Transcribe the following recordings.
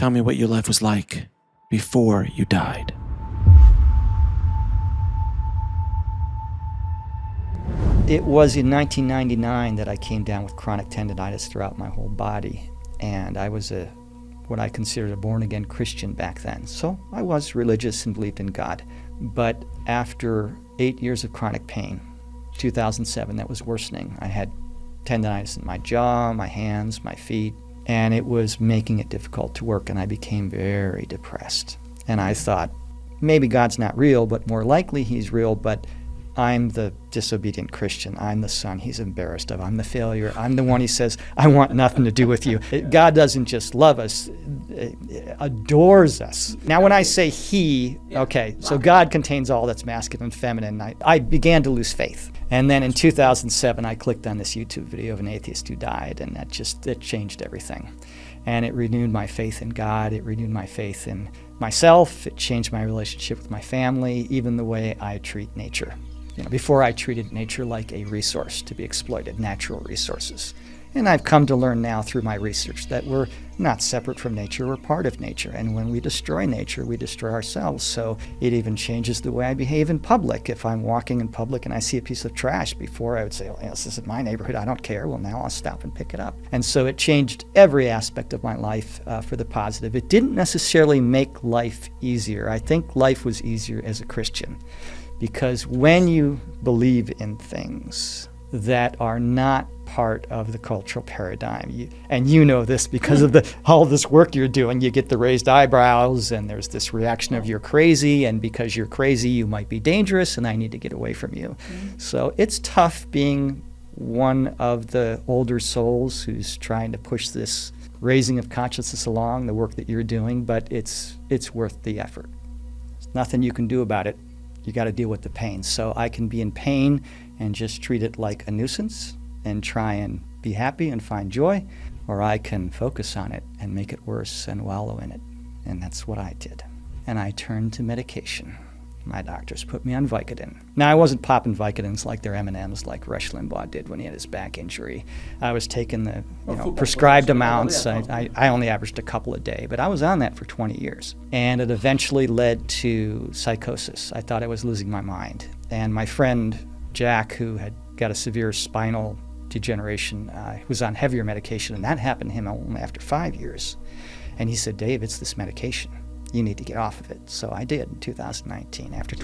Tell me what your life was like before you died. It was in 1999 that I came down with chronic tendinitis throughout my whole body, and I was what I considered a born-again Christian back then. So I was religious and believed in God. But after 8 years of chronic pain, 2007, that was worsening. I had tendinitis in my jaw, my hands, my feet, and it was making it difficult to work, and I became very depressed. And I thought, maybe God's not real, but more likely he's real, but I'm the disobedient Christian. I'm the son he's embarrassed of. I'm the failure. I'm the one he says, I want nothing to do with you. God doesn't just love us, adores us. Now when I say he, okay, so God contains all that's masculine and feminine. I began to lose faith. And then in 2007, I clicked on this YouTube video of an atheist who died, and it changed everything. And it renewed my faith in God. It renewed my faith in myself. It changed my relationship with my family, even the way I treat nature. Before I treated nature like a resource to be exploited, natural resources. And I've come to learn now through my research that we're not separate from nature, we're part of nature. And when we destroy nature, we destroy ourselves. So it even changes the way I behave in public. If I'm walking in public and I see a piece of trash, before I would say, oh, yes, this is my neighborhood, I don't care. Well, now I'll stop and pick it up. And so it changed every aspect of my life for the positive. It didn't necessarily make life easier. I think life was easier as a Christian. Because when you believe in things that are not part of the cultural paradigm, and you know this because of all this work you're doing, you get the raised eyebrows and there's this reaction of you're crazy, and because you're crazy you might be dangerous and I need to get away from you. So it's tough being one of the older souls who's trying to push this raising of consciousness along, the work that you're doing, but it's worth the effort. There's nothing you can do about it. You got to deal with the pain. So I can be in pain and just treat it like a nuisance and try and be happy and find joy, or I can focus on it and make it worse and wallow in it. And that's what I did. And I turned to medication. My doctors put me on Vicodin. Now, I wasn't popping Vicodins like they're M&Ms like Rush Limbaugh did when he had his back injury. I was taking the prescribed amounts. I only averaged a couple a day, but I was on that for 20 years. And it eventually led to psychosis. I thought I was losing my mind. And my friend Jack, who had got a severe spinal degeneration, was on heavier medication, and that happened to him only after 5 years. And he said, Dave, it's this medication. You need to get off of it. So I did in 2019, after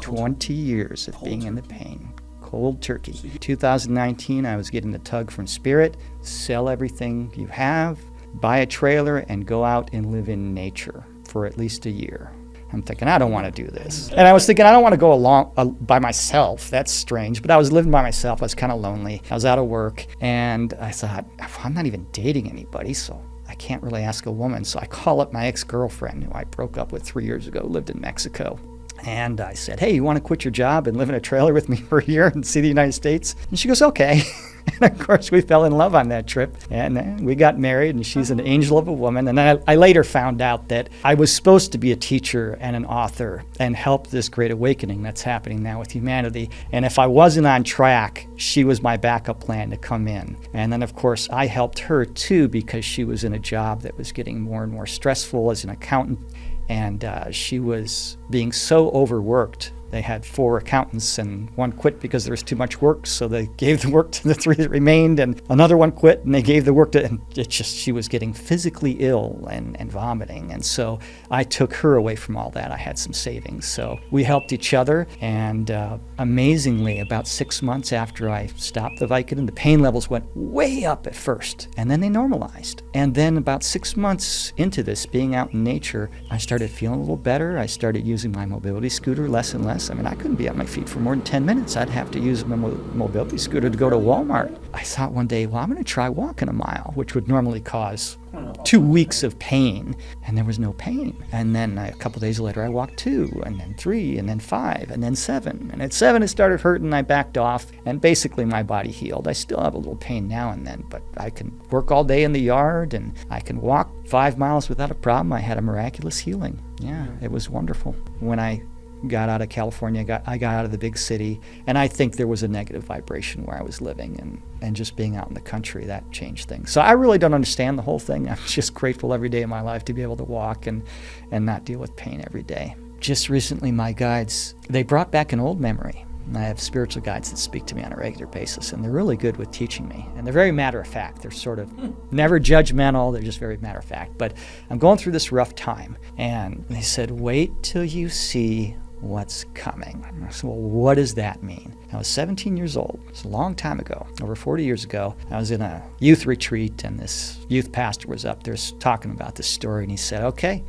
20 years of being in the pain. Cold turkey. 2019, I was getting the tug from Spirit, sell everything you have, buy a trailer, and go out and live in nature for at least a year. I'm thinking, I don't want to do this. And I was thinking, I don't want to go along by myself. That's strange. But I was living by myself. I was kind of lonely. I was out of work. And I thought, I'm not even dating anybody, so I can't really ask a woman. So I call up my ex-girlfriend, who I broke up with 3 years ago, lived in Mexico. And I said, hey, you want to quit your job and live in a trailer with me for a year and see the United States? And she goes, okay. And of course, we fell in love on that trip. And we got married, and she's an angel of a woman. And I later found out that I was supposed to be a teacher and an author and help this great awakening that's happening now with humanity. And if I wasn't on track, she was my backup plan to come in. And then, of course, I helped her, too, because she was in a job that was getting more and more stressful as an accountant. And she was being so overworked. They had 4 accountants, and one quit because there was too much work, so they gave the work to the 3 that remained, and another one quit, and they gave the work to, and she was getting physically ill and vomiting. And so I took her away from all that. I had some savings. So we helped each other, and amazingly, about 6 months after I stopped the Vicodin, the pain levels went way up at first, and then they normalized. And then about 6 months into this, being out in nature, I started feeling a little better. I started using my mobility scooter less and less. I mean, I couldn't be on my feet for more than 10 minutes. I'd have to use my mobility scooter to go to Walmart. I thought one day, well, I'm going to try walking a mile, which would normally cause 2 weeks of pain, and there was no pain. And then a couple days later, I walked 2, and then 3, and then 5, and then 7. And at 7, it started hurting. I backed off, and basically my body healed. I still have a little pain now and then, but I can work all day in the yard, and I can walk 5 miles without a problem. I had a miraculous healing. Yeah, it was wonderful. When I got out of California, I got out of the big city, and I think there was a negative vibration where I was living, and just being out in the country, that changed things. So I really don't understand the whole thing. I'm just grateful every day of my life to be able to walk and not deal with pain every day. Just recently, my guides, they brought back an old memory. I have spiritual guides that speak to me on a regular basis, and they're really good with teaching me. And they're very matter-of-fact. They're sort of never judgmental. They're just very matter-of-fact. But I'm going through this rough time, and they said, wait till you see what's coming. I said, well, what does that mean? I was 17 years old. It's a long time ago, over 40 years ago. I was in a youth retreat, and this youth pastor was up there talking about this story, and he said, okay,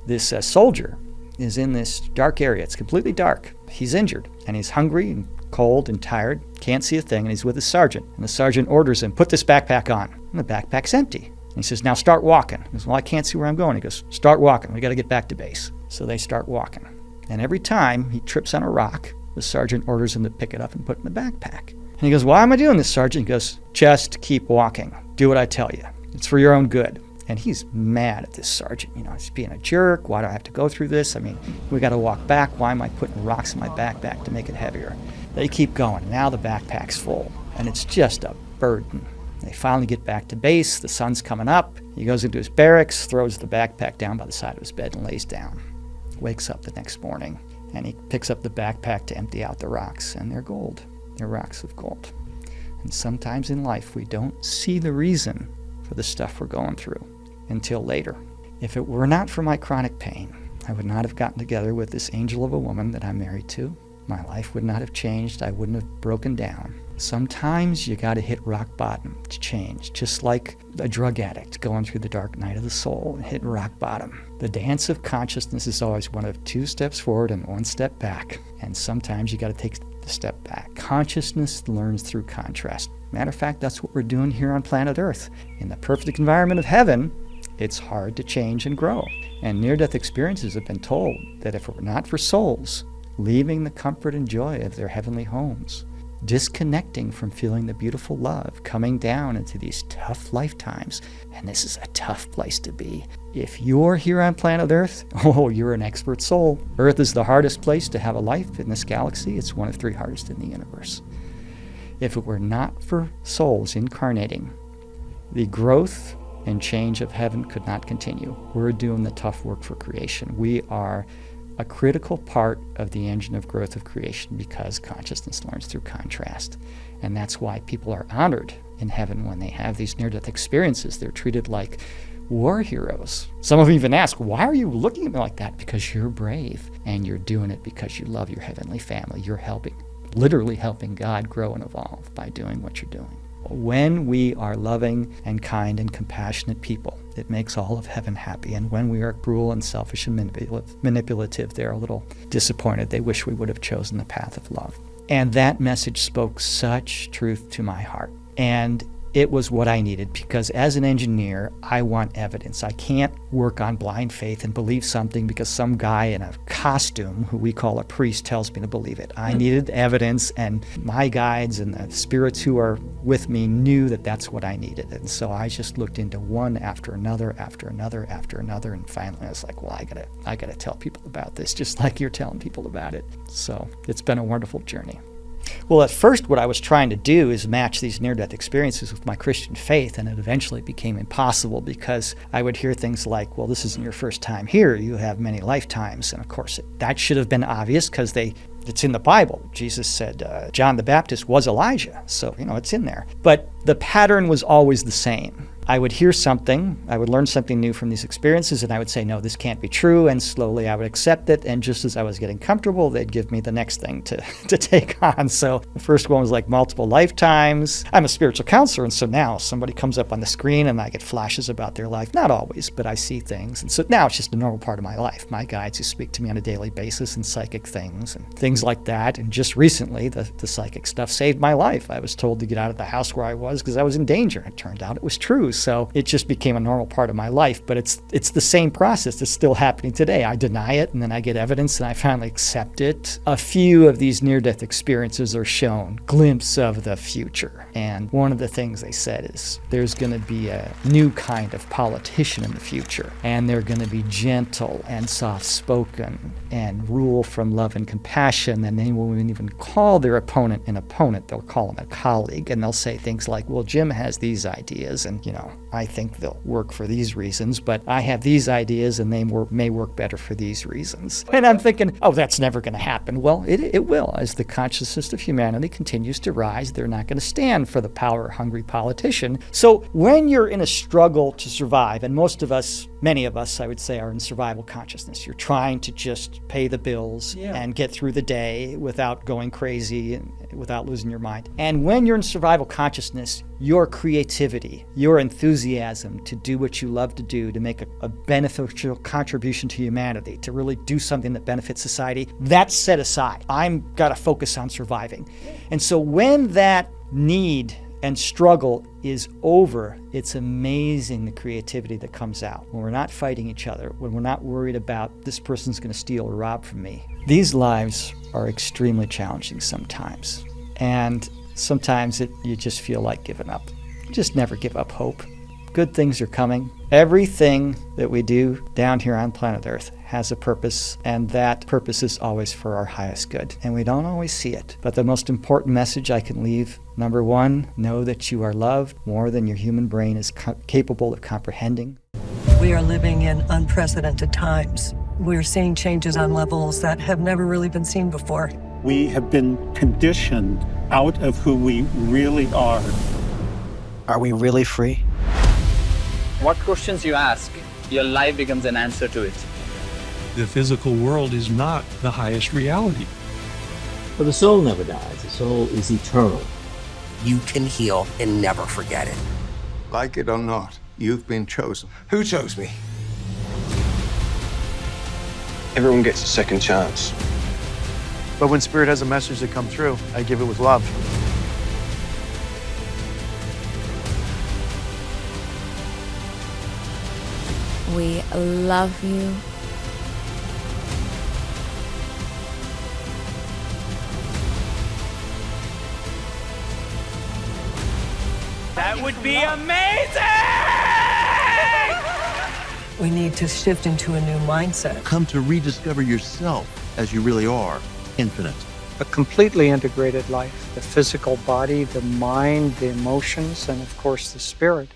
this soldier is in this dark area. It's completely dark. He's injured, and he's hungry and cold and tired, can't see a thing, and he's with his sergeant. And the sergeant orders him, put this backpack on. And the backpack's empty. And he says, now start walking. He goes, well, I can't see where I'm going. He goes, start walking. We got to get back to base. So they start walking. And every time he trips on a rock, the sergeant orders him to pick it up and put it in the backpack. And he goes, why am I doing this, Sergeant? He goes, just keep walking. Do what I tell you. It's for your own good. And he's mad at this sergeant. He's being a jerk. Why do I have to go through this? I mean, we got to walk back. Why am I putting rocks in my backpack to make it heavier? They keep going. Now the backpack's full, and it's just a burden. They finally get back to base. The sun's coming up. He goes into his barracks, throws the backpack down by the side of his bed, and lays down. Wakes up the next morning, and he picks up the backpack to empty out the rocks, and they're gold. They're rocks of gold. And sometimes in life, we don't see the reason for the stuff we're going through until later. If it were not for my chronic pain, I would not have gotten together with this angel of a woman that I'm married to. My life would not have changed. I wouldn't have broken down. Sometimes you got to hit rock bottom to change, just like a drug addict going through the dark night of the soul and hitting rock bottom. The dance of consciousness is always one of 2 steps forward and 1 step back. And sometimes you got to take the step back. Consciousness learns through contrast. Matter of fact, that's what we're doing here on planet Earth. In the perfect environment of heaven, it's hard to change and grow. And near-death experiences have been told that if it were not for souls leaving the comfort and joy of their heavenly homes, disconnecting from feeling the beautiful love, coming down into these tough lifetimes, and this is a tough place to be. If you're here on planet Earth, you're an expert soul. Earth is the hardest place to have a life in this galaxy. It's one of 3 hardest in the universe. If it were not for souls incarnating, the growth and change of heaven could not continue. We're doing the tough work for creation. We are a critical part of the engine of growth of creation because consciousness learns through contrast. And that's why people are honored in heaven when they have these near-death experiences. They're treated like war heroes. Some of them even ask, why are you looking at me like that? Because you're brave, and you're doing it because you love your heavenly family. You're literally helping God grow and evolve by doing what you're doing. When we are loving and kind and compassionate people, it makes all of heaven happy. And when we are cruel and selfish and manipulative, they're a little disappointed. They wish we would have chosen the path of love. And that message spoke such truth to my heart. And it was what I needed, because as an engineer, I want evidence. I can't work on blind faith and believe something because some guy in a costume, who we call a priest, tells me to believe it. I needed evidence, and my guides and the spirits who are with me knew that that's what I needed. And so I just looked into one after another, and finally I was like, well, I gotta tell people about this, just like you're telling people about it. So it's been a wonderful journey. Well, at first, what I was trying to do is match these near-death experiences with my Christian faith, and it eventually became impossible because I would hear things like, well, this isn't your first time here. You have many lifetimes. And of course, that should have been obvious because it's in the Bible. Jesus said John the Baptist was Elijah. So, it's in there. But the pattern was always the same. I would hear something, I would learn something new from these experiences, and I would say, no, this can't be true, and slowly I would accept it, and just as I was getting comfortable, they'd give me the next thing to take on. So the first one was like multiple lifetimes. I'm a spiritual counselor, and so now somebody comes up on the screen and I get flashes about their life. Not always, but I see things, and so now it's just a normal part of my life. My guides who speak to me on a daily basis and psychic things and things like that, and just recently the psychic stuff saved my life. I was told to get out of the house where I was because I was in danger, and it turned out it was true. So it just became a normal part of my life. But it's the same process. It's still happening today. I deny it, and then I get evidence, and I finally accept it. A few of these near-death experiences are shown, glimpse of the future. And one of the things they said is there's going to be a new kind of politician in the future, and they're going to be gentle and soft-spoken and rule from love and compassion, and they won't even call their opponent an opponent. They'll call him a colleague, and they'll say things like, well, Jim has these ideas, and, I think they'll work for these reasons, but I have these ideas, and they may work better for these reasons. And I'm thinking, oh, that's never going to happen. Well, it will. As the consciousness of humanity continues to rise, they're not going to stand for the power-hungry politician. So when you're in a struggle to survive, and most of us, many of us, I would say, are in survival consciousness. You're trying to just pay the bills and get through the day without going crazy and without losing your mind. And when you're in survival consciousness, your creativity, your enthusiasm to do what you love to do, to make a beneficial contribution to humanity, to really do something that benefits society, that's set aside. I'm got to focus on surviving. And so when that need and struggle is over, it's amazing the creativity that comes out. When we're not fighting each other, when we're not worried about this person's going to steal or rob from me. These lives are extremely challenging sometimes. And sometimes you just feel like giving up. Just never give up hope. Good things are coming. Everything that we do down here on planet Earth has a purpose, and that purpose is always for our highest good. And we don't always see it. But the most important message I can leave, number one, know that you are loved more than your human brain is capable of comprehending. We are living in unprecedented times. We're seeing changes on levels that have never really been seen before. We have been conditioned out of who we really are. Are we really free? What questions you ask, your life becomes an answer to it. The physical world is not the highest reality. But the soul never dies. The soul is eternal. You can heal and never forget it. Like it or not, you've been chosen. Who chose me? Everyone gets a second chance. But when Spirit has a message to come through, I give it with love. We love you. That would be amazing! We need to shift into a new mindset. Come to rediscover yourself as you really are, infinite. A completely integrated life, the physical body, the mind, the emotions, and of course the spirit.